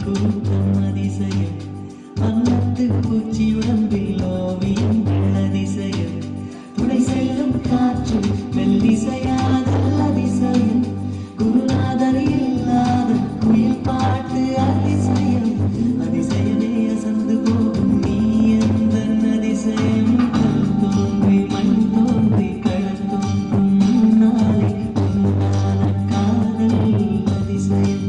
கூட்டம் அதிசயம் வண்ணத்து பூச்சி உடம்பில் ஓவியம் அதிசயம் துணை செல்லும் காற்று மெல்லிசையாதல் அதிசயம் குருநாதர் இல்லாத குயில் பாட்டு அதிசயம் அதிசயமே அசந்து போகும் நீ எந்த அதிசயம் கல் தோன்றி மண் தோன்றி கடல் தோன்றும் முன்னாலே உண்டான காதல் அதிசயம்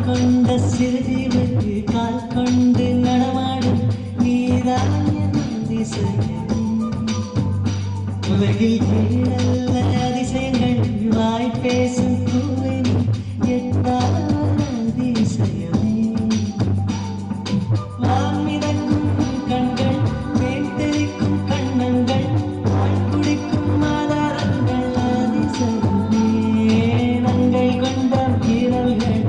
கொண்ட சிறுவருக்கு கால் கொண்டு நடமாடும் நீதான் அதிசயம் உலகில் ஏழல்ல அதிசயங்கள் வாய் பேசும் கூறின் எட்டாவது அதிசயமே வான்மிதக்கும் கண்கள் தேர்ந்தெடுக்கும் கண்ணங்கள் வாய் குடிக்கும் ஆதாரங்கள் அதிசயமே நங்கள் கொண்ட வீரர்கள்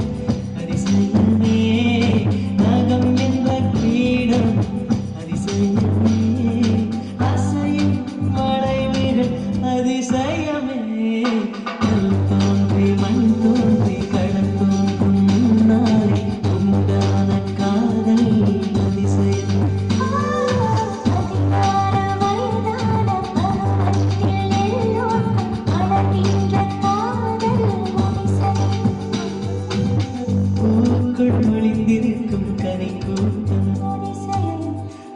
நகம் என்ற கிரீடம் அதிசயமே அசையும் மலைவீரன் அதிசயமே கல் தோன்றி மண் தோன்றி கடல் தோன்றும் முன்னாலே உண்டான காதல் அதிசயம் ஒளிந்திருக்கும் கனை கூட்டம்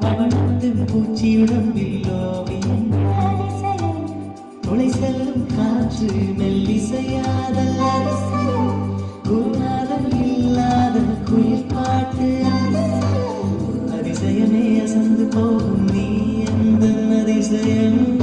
வண்ணத்து பூச்சி உடம்பில் ஓவியம் துணை செல்லும் காற்று மெல்லிசையாதல் குருநாதர் இல்லாத குயில் பாட்டு அதிசயம் அதிசயமே அசந்து போகும் நீ அந்த அதிசயம்